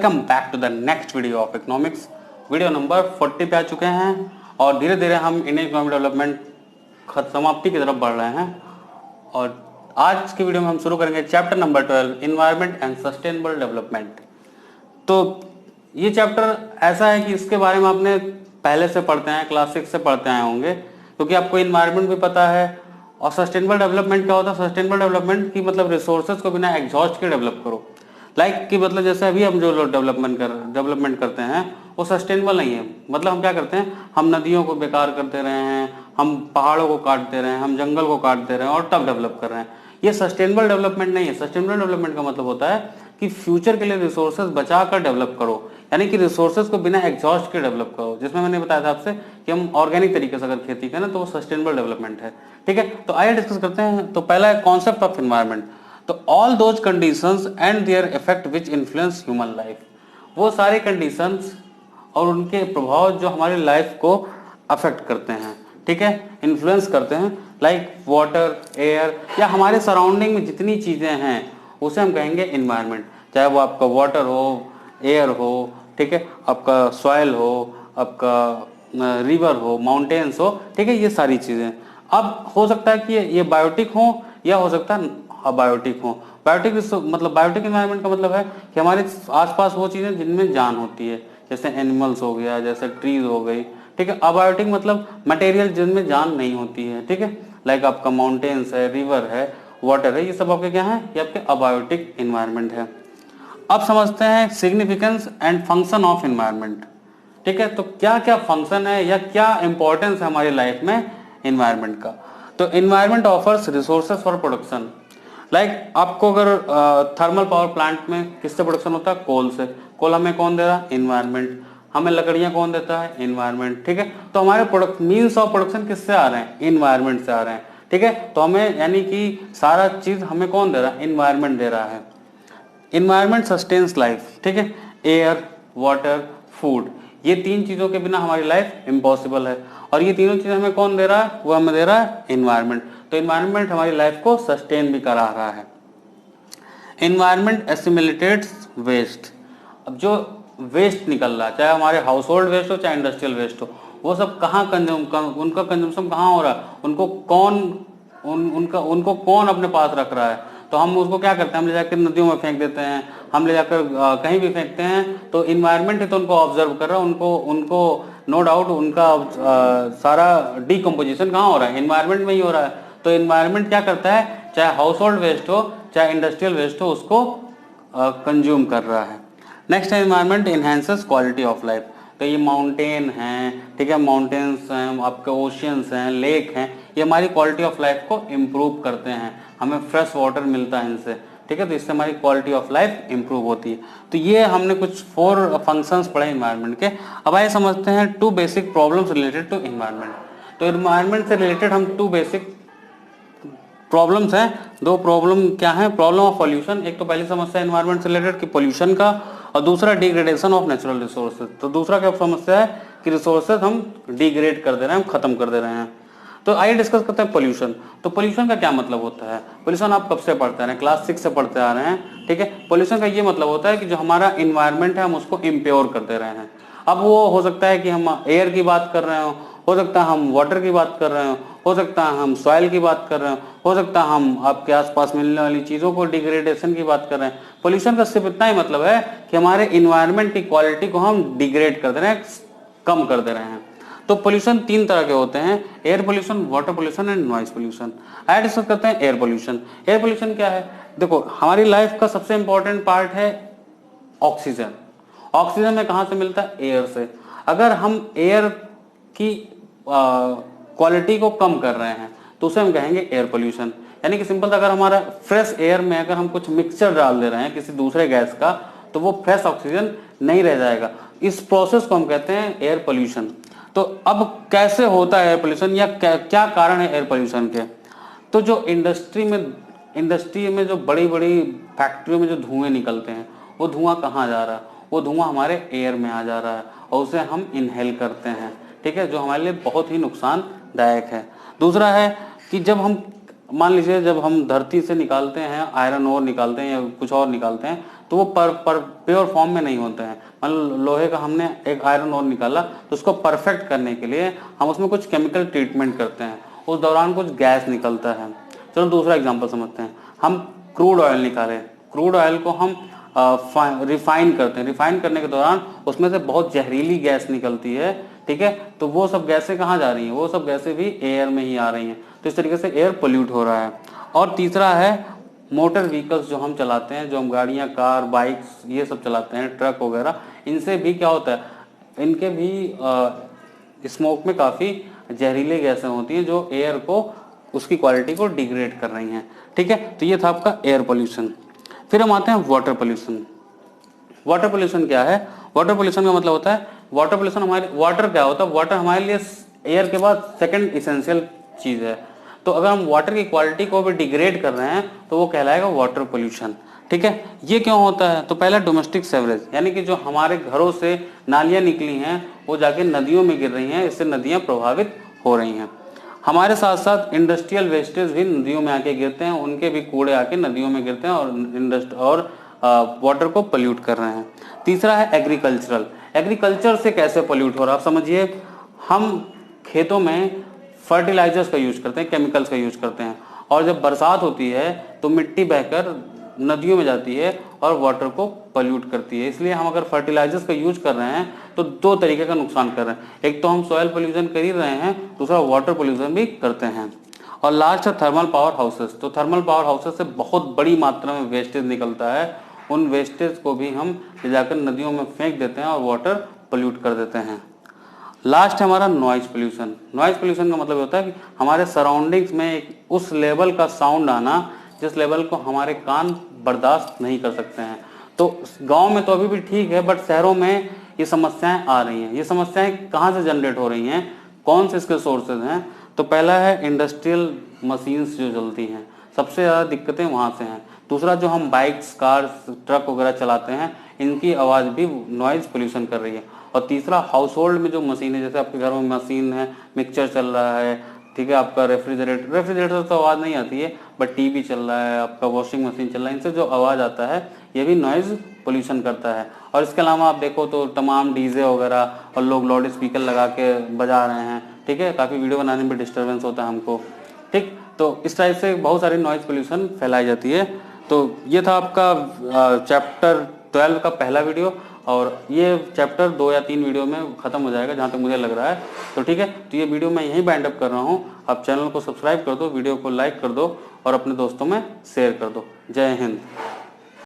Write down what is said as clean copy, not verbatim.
Welcome back to the next video of economics. Video number 40 पे आ चुके हैं और धीरे धीरे हम इंडियन इकोनॉमिक डेवलपमेंट समाप्ति की तरफ बढ़ रहे हैं। और आज की वीडियो में हम शुरू करेंगे chapter number 12 environment and sustainable development. तो ये चैप्टर ऐसा है कि इसके बारे में आपने पहले से पढ़ते हैं, क्लास 6 से पढ़ते आए होंगे, क्योंकि आपको इन्वायरमेंट भी पता है। और सस्टेनेबल डेवलपमेंट क्या होता है? सस्टेनेबल डेवलपमेंट की मतलब रिसोर्सेज को बिना एग्जॉस्ट के डेवलप करो। कि मतलब जैसे अभी हम जो लोग डेवलपमेंट करते हैं वो सस्टेनेबल नहीं है। मतलब हम क्या करते हैं, हम नदियों को बेकार करते रहे हैं, हम पहाड़ों को काटते रहे हैं, हम जंगल को काटते रहे हैं और तब डेवलप कर रहे हैं। ये सस्टेनेबल डेवलपमेंट नहीं है। सस्टेनेबल डेवलपमेंट का मतलब होता है कि फ्यूचर के लिए रिसोर्सेज बचा कर डेवलप करो, यानी कि रिसोर्सेज को बिना एग्जॉस्ट के डेवलप करो। जिसमें मैंने बताया था आपसे कि हम ऑर्गेनिक तरीके से अगर खेती करें तो वो सस्टेनेबल डेवलपमेंट है। ठीक है, तो आइए डिस्कस करते हैं। तो पहला है कॉन्सेप्ट ऑफ एनवायरनमेंट। तो all those conditions and their effect which influence human life, वो सारे कंडीशंस और उनके प्रभाव जो हमारी लाइफ को अफेक्ट करते हैं, ठीक है, इन्फ्लुएंस करते हैं, लाइक वाटर, एयर या हमारे सराउंडिंग में जितनी चीजें हैं उसे हम कहेंगे इन्वायरमेंट। चाहे वो आपका वाटर हो, एयर हो, ठीक है, आपका सॉइल हो, आपका रिवर हो, माउंटेन्स हो, ठीक है, ये सारी चीजें। अब हो सकता है कि ये बायोटिक हो या हो सकता है अबायोटिक हो। बायोटिक मतलब बायोटिक एनवायरनमेंट का मतलब है कि हमारे आसपास वो चीजें जिनमें जान होती है, जैसे एनिमल्स हो गया, जैसे ट्रीज हो गई, ठीक है। अबायोटिक मतलब मटेरियल जिनमें जान नहीं होती है, ठीक है, लाइक आपका माउंटेन्स है, रिवर है, वाटर है, ये सब आपके क्या है, ये आपके अबायोटिक एनवायरनमेंट है। अब समझते हैं significance and function of environment. ठीक है, तो क्या क्या फंक्शन है या क्या इंपॉर्टेंस है हमारी लाइफ में एनवायरनमेंट का। तो environment offers resources for production. आपको अगर थर्मल पावर प्लांट में किससे प्रोडक्शन होता है? कोल से। कोल हमें कौन दे रहा है? एनवायरनमेंट। हमें लकड़ियां कौन देता है? एनवायरनमेंट। ठीक है, तो हमारे प्रोडक्ट मीन्स ऑफ प्रोडक्शन किससे आ रहे हैं? एनवायरनमेंट से आ रहे हैं। ठीक है, तो हमें यानी कि सारा चीज हमें कौन दे रहा है? एनवायरनमेंट दे रहा है। Environment sustains life. ठीक है, एयर, वाटर, फूड, ये तीन चीजों के बिना हमारी लाइफ इम्पॉसिबल है। और ये तीनों चीजें हमें कौन दे रहा है? वो हमें दे रहा है एनवायरनमेंट। तो एनवायरनमेंट हमारी लाइफ को सस्टेन भी करा रहा है। Environment assimilateds waste. अब जो वेस्ट निकल रहा है, चाहे हमारे हाउस होल्ड वेस्ट हो चाहे इंडस्ट्रियल वेस्ट हो, वो सब कहाँ उनका कंजम्पशन कहाँ हो रहा है? उनको कौन अपने पास रख रहा है? तो हम उसको क्या करते हैं? हम ले जाकर नदियों में फेंक देते हैं, हम ले जाकर कहीं भी फेंकते हैं। तो इन्वायरमेंट है तो उनको ऑब्जर्व कर रहा है, उनको नो डाउट उनका सारा डिकम्पोजिशन कहाँ हो रहा है? इन्वायरमेंट में ही हो रहा है। तो इन्वायरमेंट क्या करता है? चाहे हाउस होल्ड वेस्ट हो चाहे इंडस्ट्रियल वेस्ट हो, उसको कंज्यूम कर रहा है। नेक्स्ट है environment enhances quality of life. तो ये माउंटेन हैं, ठीक है, माउंटेन्स हैं, आपके ओशियंस हैं, लेक हैं, ये हमारी क्वालिटी ऑफ लाइफ को इम्प्रूव करते हैं। हमें फ्रेश वाटर मिलता है इनसे, ठीक है, तो इससे हमारी क्वालिटी ऑफ लाइफ इम्प्रूव होती है। तो ये हमने कुछ 4 फंक्शंस पढ़े एनवायरनमेंट के। अब आइए समझते हैं 2 basic problems related to environment. तो एनवायरनमेंट से रिलेटेड हम 2 बेसिक प्रॉब्लम्स हैं। 2 प्रॉब्लम क्या है? Problem of pollution. एक तो पहली समस्या एनवायरनमेंट से रिलेटेड कि पॉल्यूशन का, और दूसरा डिग्रेडेशन ऑफ नेचुरल रिसोर्सेज। तो दूसरा क्या समस्या है कि रिसोर्सेज हम डिग्रेड कर दे रहे हैं, हम खत्म कर दे रहे हैं। तो आइए डिस्कस करते हैं पॉल्यूशन। तो पॉल्यूशन का क्या मतलब होता है? पॉल्यूशन आप कब से पढ़ते आ रहे हैं? क्लास 6 से पढ़ते आ रहे हैं, ठीक है। पॉल्यूशन का ये मतलब होता है कि जो हमारा इन्वायरमेंट है हम उसको इम्प्योर कर दे रहे हैं। अब वो हो सकता है कि हम एयर की बात कर रहे हो सकता है हम वाटर की बात कर रहे हो सकता है हम सॉइल की बात कर रहे हो सकता है हम आपके आसपास मिलने वाली चीजों को डिग्रेडेशन की बात कर रहे हैं। पोल्यूशन का सिर्फ इतना ही मतलब है कि हमारे इन्वायरमेंट की क्वालिटी को हम डिग्रेड कर दे रहे हैं, कम कर दे रहे हैं। तो पोल्यूशन 3 तरह के होते हैं: air pollution, water pollution and noise pollution. आइए डिस्कस करते हैं एयर पोल्यूशन। एयर पोल्यूशन क्या है? देखो, हमारी लाइफ का सबसे इंपॉर्टेंट पार्ट है ऑक्सीजन। ऑक्सीजन में कहां से मिलता है? एयर से। अगर हम एयर की क्वालिटी को कम कर रहे हैं तो उसे हम कहेंगे एयर पोल्यूशन। यानी कि सिंपल, अगर हमारा फ्रेश एयर में अगर हम कुछ मिक्सचर डाल दे रहे हैं किसी दूसरे गैस का, तो वो फ्रेश ऑक्सीजन नहीं रह जाएगा। इस प्रोसेस को हम कहते हैं एयर पोल्यूशन। तो अब कैसे होता है एयर पोल्यूशन, या क्या कारण है एयर पोल्यूशन के? तो जो इंडस्ट्री में जो बड़ी बड़ी फैक्ट्रियों में जो धुएं निकलते हैं, वो धुआं कहाँ जा रहा है? वो धुआं हमारे एयर में आ जा रहा है और उसे हम इनहेल करते हैं, ठीक है, जो हमारे लिए बहुत ही नुकसानदायक है। दूसरा है कि जब हम मान लीजिए जब हम धरती से निकालते हैं, आयरन ओर निकालते हैं या कुछ और निकालते हैं, तो वो प्योर फॉर्म में नहीं होते हैं। मतलब लोहे का हमने एक आयरन और निकाला तो उसको परफेक्ट करने के लिए हम उसमें कुछ केमिकल ट्रीटमेंट करते हैं, उस दौरान कुछ गैस निकलता है। चलो दूसरा एग्जांपल समझते हैं। हम क्रूड ऑयल निकाले, क्रूड ऑयल को हम रिफाइन करते हैं, रिफाइन करने के दौरान उसमें से बहुत जहरीली गैस निकलती है, ठीक है। तो वो सब गैसें कहाँ जा रही हैं, वो सब गैसें भी एयर में ही आ रही हैं, तो इस तरीके से एयर पोल्यूट हो रहा है। और तीसरा है मोटर व्हीकल्स जो हम चलाते हैं, जो हम गाड़ियाँ, कार, बाइक्स ये सब चलाते हैं, ट्रक वगैरह, इनसे भी क्या होता है, इनके भी स्मोक में काफ़ी जहरीले गैसें होती हैं जो एयर को, उसकी क्वालिटी को डिग्रेड कर रही हैं, ठीक है। तो ये था आपका एयर पोल्यूशन। फिर हम आते हैं वाटर पोल्यूशन। वाटर पोल्यूशन क्या है? वाटर पोल्यूशन का मतलब होता है, वाटर पोल्यूशन हमारे, वाटर क्या होता है, वाटर हमारे लिए एयर के बाद सेकंड इसेंशियल चीज़ है। तो अगर हम वाटर की क्वालिटी को भी डिग्रेड कर रहे हैं तो वो कहलाएगा वाटर पोल्यूशन, ठीक है। ये क्यों होता है? तो पहला डोमेस्टिक सेवरेज, यानी कि जो हमारे घरों से नालियाँ निकली हैं वो जाके नदियों में गिर रही हैं, इससे नदियाँ प्रभावित हो रही हैं। हमारे साथ साथ इंडस्ट्रियल वेस्टेज भी नदियों में आके गिरते हैं, उनके भी कूड़े आके नदियों में गिरते हैं और वाटर को पोल्यूट कर रहे हैं। तीसरा है एग्रीकल्चरल। एग्रीकल्चर से कैसे पोल्यूट हो रहा है आप समझिए। हम खेतों में फर्टिलाइजर्स का यूज करते हैं, केमिकल्स का यूज करते हैं, और जब बरसात होती है तो मिट्टी बहकर नदियों में जाती है और वाटर को पोल्यूट करती है। इसलिए हम अगर फर्टिलाइजर्स का यूज कर रहे हैं तो दो तरीके का नुकसान कर रहे हैं, एक तो हम सॉइल पोल्यूशन कर ही रहे हैं, दूसरा वाटर पोल्यूशन भी करते हैं। और लास्ट है थर्मल पावर हाउसेस। तो थर्मल पावर हाउसेस से बहुत बड़ी मात्रा में वेस्टेज निकलता है, उन वेस्टेज को भी हम ले जाकर नदियों में फेंक देते हैं और वाटर पोल्यूट कर देते हैं। लास्ट है हमारा नॉइज पोल्यूशन। नॉइज पोल्यूशन का मतलब होता है कि हमारे सराउंडिंग्स में एक उस लेवल का साउंड आना जिस लेवल को हमारे कान बर्दाश्त नहीं कर सकते हैं। तो गांव में तो अभी भी ठीक है, बट शहरों में ये समस्याएं आ रही हैं। ये समस्याएं कहाँ से जनरेट हो रही हैं, कौन से इसके सोर्सेज हैं? तो पहला है इंडस्ट्रियल मशीन्स जो चलती हैं, सबसे ज़्यादा दिक्कतें वहाँ से हैं। दूसरा, जो हम बाइक्स, कार्स, ट्रक वगैरह चलाते हैं, इनकी आवाज़ भी नॉइज़ पोल्यूशन कर रही है। और तीसरा, हाउस होल्ड में जो मशीन है, जैसे आपके घर में मशीन है, मिक्सचर चल रहा है, ठीक है, आपका रेफ्रिजरेटर तो आवाज़ नहीं आती है, बट टीवी चल रहा है, आपका वॉशिंग मशीन चल रहा है, इनसे जो आवाज़ आता है ये भी नॉइज़ पोल्यूशन करता है। और इसके अलावा आप देखो तो तमाम डीजे वगैरह और लोग लाउड स्पीकर लगा के बजा रहे हैं, ठीक है, काफ़ी वीडियो बनाने में डिस्टर्बेंस होता है हमको, ठीक। तो इस टाइप से बहुत सारी नॉइज़ पोल्यूशन फैलाई जाती है। तो ये था आपका चैप्टर 12 का पहला वीडियो, और ये चैप्टर 2 या 3 वीडियो में ख़त्म हो जाएगा जहाँ तक मुझे लग रहा है। तो ठीक है, तो ये वीडियो मैं यहीं बाइंड अप कर रहा हूँ। आप चैनल को सब्सक्राइब कर दो, वीडियो को लाइक कर दो और अपने दोस्तों में शेयर कर दो। जय हिंद।